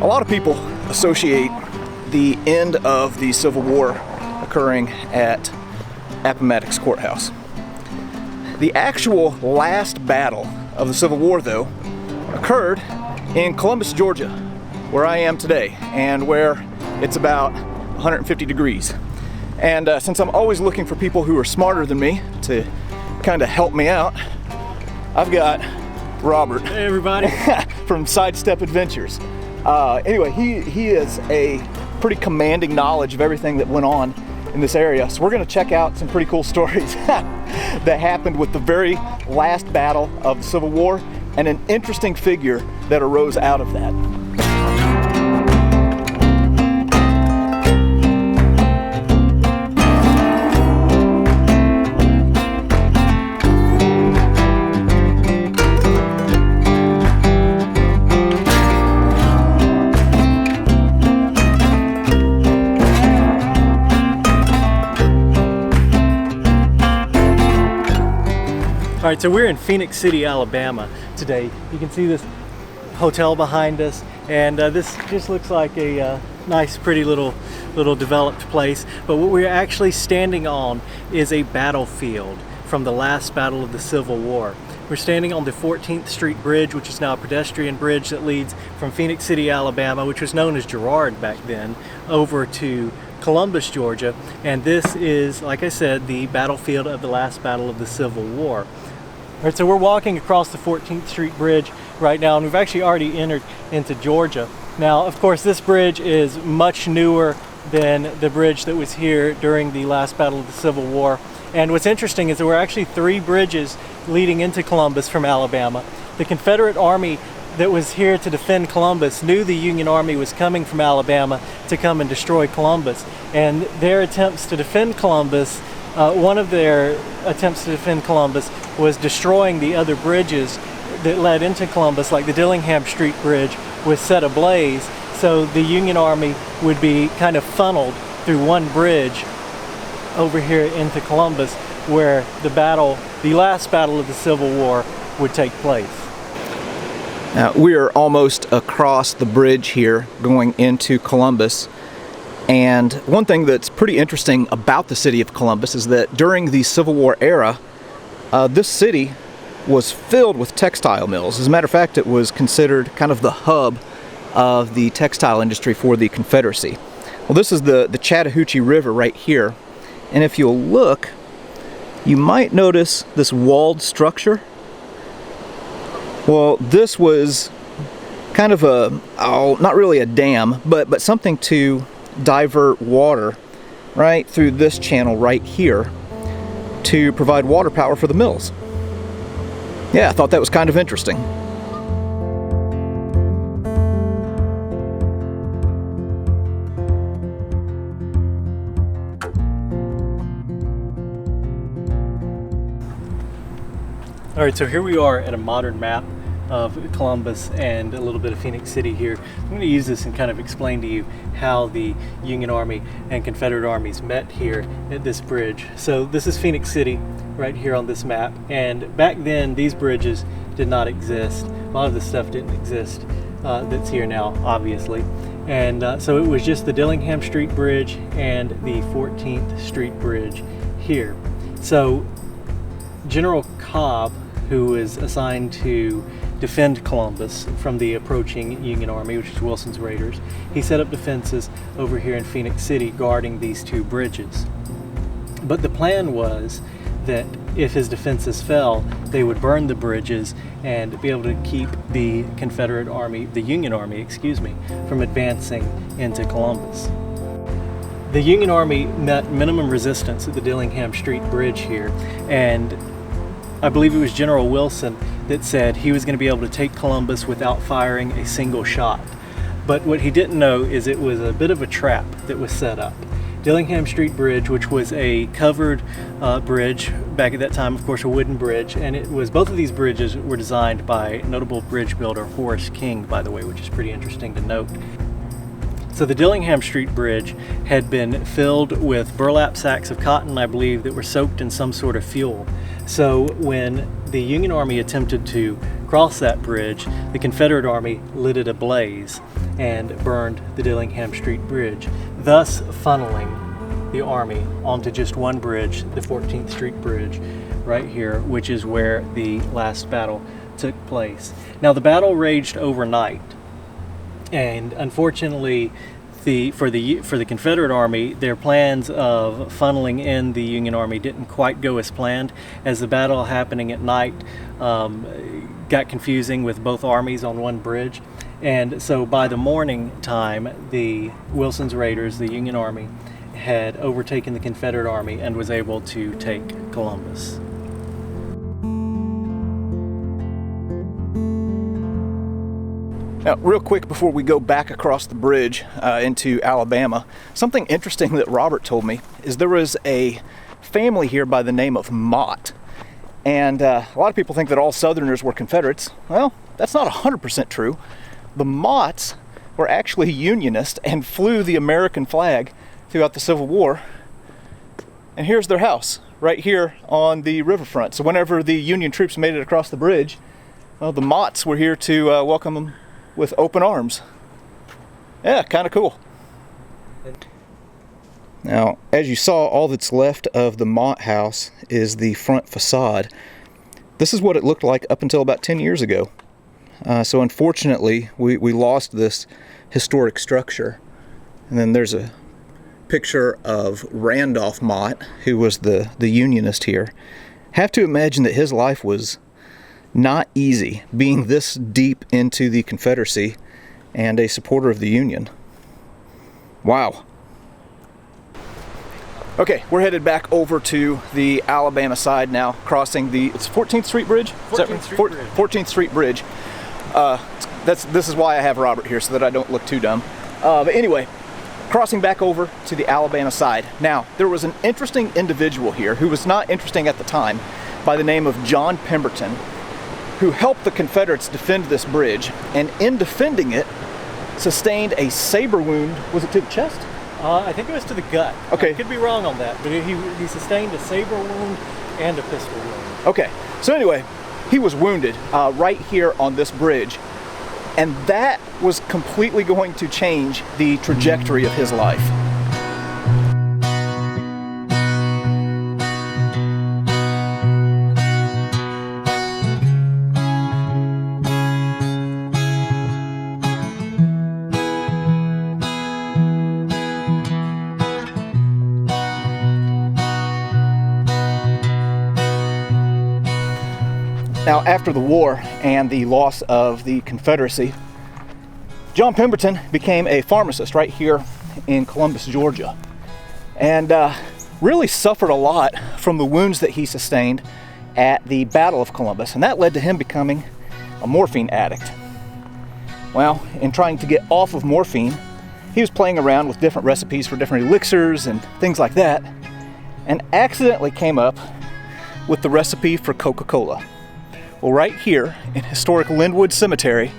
A lot of people associate the end of the Civil War occurring at Appomattox Courthouse. The actual last battle of the Civil War, though, occurred in Columbus, Georgia, where I am today, and where it's about 150 degrees. And since I'm always looking for people who are smarter than me to kind of help me out, I've got Robert. Hey everybody. From Sidestep Adventures. Anyway, he is a pretty commanding knowledge of everything that went on in this area. So we're gonna check out some pretty cool stories that happened with the very last battle of the Civil War and an interesting figure that arose out of that. All right, so we're in Phoenix City, Alabama today. You can see this hotel behind us, and this just looks like a nice, pretty little developed place. But what we're actually standing on is a battlefield from the last battle of the Civil War. We're standing on the 14th Street Bridge, which is now a pedestrian bridge that leads from Phoenix City, Alabama, which was known as Girard back then, over to Columbus, Georgia. And this is, like I said, the battlefield of the last battle of the Civil War. All right, so we're walking across the 14th Street Bridge right now, and we've actually already entered into Georgia. Now, of course, this bridge is much newer than the bridge that was here during the last battle of the Civil War. And what's interesting is there were actually 3 bridges leading into Columbus from Alabama. The Confederate Army that was here to defend Columbus knew the Union Army was coming from Alabama to come and destroy Columbus. And their attempts to defend Columbus, one of their attempts to defend Columbus was destroying the other bridges that led into Columbus, like the Dillingham Street Bridge was set ablaze, so the Union Army would be kind of funneled through one bridge over here into Columbus, where the last battle of the Civil War would take place. Now, we are almost across the bridge here going into Columbus. And one thing that's pretty interesting about the city of Columbus is that during the Civil War era, this city was filled with textile mills. As a matter of fact, it was considered kind of the hub of the textile industry for the Confederacy. Well, this is the Chattahoochee River right here. And if you'll look, you might notice this walled structure. Well, this was kind of not really a dam, but something to divert water right through this channel right here to provide water power for the mills. Yeah, I thought that was kind of interesting. All right, so here we are at a modern map of Columbus and a little bit of Phoenix City here. I'm going to use this and kind of explain to you how the Union Army and Confederate armies met here at this bridge. So this is Phoenix City right here on this map, and back then these bridges did not exist. A lot of the stuff didn't exist that's here now, obviously. And so it was just the Dillingham Street Bridge and the 14th Street Bridge here. So General Cobb, who was assigned to defend Columbus from the approaching Union Army, which is Wilson's Raiders, he set up defenses over here in Phoenix City guarding these 2 bridges. But the plan was that if his defenses fell, they would burn the bridges and be able to keep the Confederate Army, the Union Army, from advancing into Columbus. The Union Army met minimum resistance at the Dillingham Street Bridge here, and I believe it was General Wilson that said he was going to be able to take Columbus without firing a single shot. But what he didn't know is it was a bit of a trap that was set up. Dillingham Street Bridge, which was a covered bridge, back at that time, of course, a wooden bridge, and both of these bridges were designed by notable bridge builder Horace King, by the way, which is pretty interesting to note. So the Dillingham Street Bridge had been filled with burlap sacks of cotton, I believe, that were soaked in some sort of fuel. So when the Union Army attempted to across that bridge, the Confederate Army lit it ablaze and burned the Dillingham Street Bridge, thus funneling the Army onto just one bridge, the 14th Street Bridge, right here, which is where the last battle took place. Now, the battle raged overnight, and unfortunately, for the Confederate Army, their plans of funneling in the Union Army didn't quite go as planned, as the battle happening at night got confusing with both armies on one bridge. And so by the morning time, the Wilson's Raiders, the Union Army, had overtaken the Confederate Army and was able to take Columbus. Now, real quick before we go back across the bridge into Alabama, something interesting that Robert told me is there was a family here by the name of Mott. And a lot of people think that all Southerners were Confederates. Well, that's not 100% true. The Motts were actually Unionists and flew the American flag throughout the Civil War. And here's their house, right here on the riverfront. So whenever the Union troops made it across the bridge, well, the Motts were here to welcome them with open arms. Yeah, kind of cool. Now, as you saw, all that's left of the Mott house is the front facade. This is what it looked like up until about 10 years ago. So unfortunately, we lost this historic structure. And then there's a picture of Randolph Mott, who was the Unionist here. Have to imagine that his life was not easy, being this deep into the Confederacy and a supporter of the Union. Wow. Okay, we're headed back over to the Alabama side now, crossing it's 14th Street Bridge? 14th Street Bridge. 14th Street Bridge. This is why I have Robert here, so that I don't look too dumb. But anyway, crossing back over to the Alabama side. Now, there was an interesting individual here who was not interesting at the time by the name of John Pemberton, who helped the Confederates defend this bridge, and in defending it, sustained a saber wound. Was it to the chest? I think it was to the gut. Okay. I could be wrong on that, but he sustained a saber wound and a pistol wound. Okay, so anyway, he was wounded right here on this bridge, and that was completely going to change the trajectory of his life. Now, after the war and the loss of the Confederacy, John Pemberton became a pharmacist right here in Columbus, Georgia, and really suffered a lot from the wounds that he sustained at the Battle of Columbus, and that led to him becoming a morphine addict. Well, in trying to get off of morphine, he was playing around with different recipes for different elixirs and things like that, and accidentally came up with the recipe for Coca-Cola. Well, right here in historic Linwood Cemetery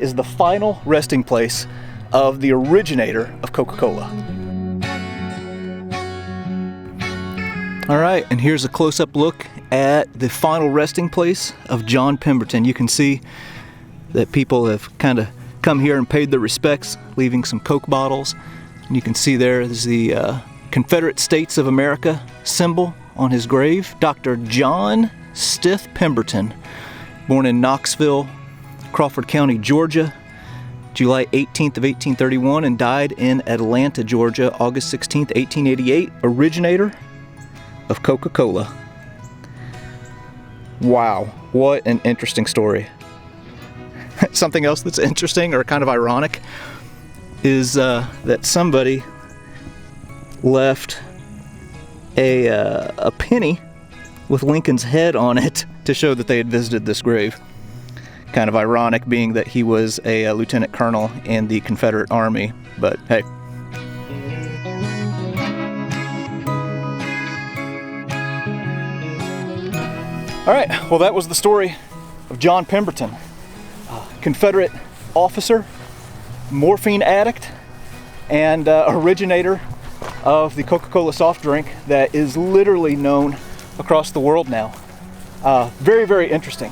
is the final resting place of the originator of Coca-Cola. All right, and here's a close-up look at the final resting place of John Pemberton. You can see that people have kind of come here and paid their respects, leaving some Coke bottles. And you can see there is the Confederate States of America symbol on his grave. Dr. John Stith Pemberton, born in Knoxville, Crawford County, Georgia, July 18th of 1831, and died in Atlanta, Georgia, August 16th, 1888, originator of Coca-Cola. Wow, what an interesting story. Something else that's interesting or kind of ironic is that somebody left a penny with Lincoln's head on it to show that they had visited this grave. Kind of ironic, being that he was a lieutenant colonel in the Confederate Army, but hey. All right, well, that was the story of John Pemberton, Confederate officer, morphine addict, and originator of the Coca-Cola soft drink that is literally known across the world now. Very, very interesting.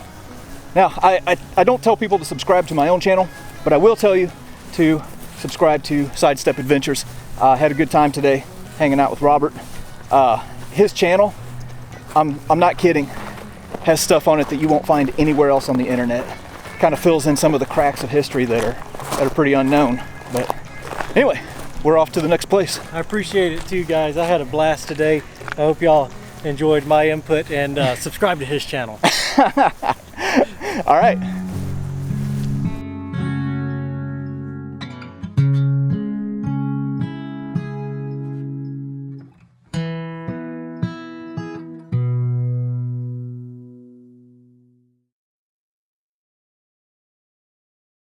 Now, I don't tell people to subscribe to my own channel, but I will tell you to subscribe to Sidestep Adventures. I had a good time today hanging out with Robert. His channel, I'm not kidding, has stuff on it that you won't find anywhere else on the internet. Kind of fills in some of the cracks of history that are pretty unknown. But anyway, we're off to the next place. I appreciate it too, guys. I had a blast today. I hope y'all enjoyed my input, and subscribe to his channel. All right.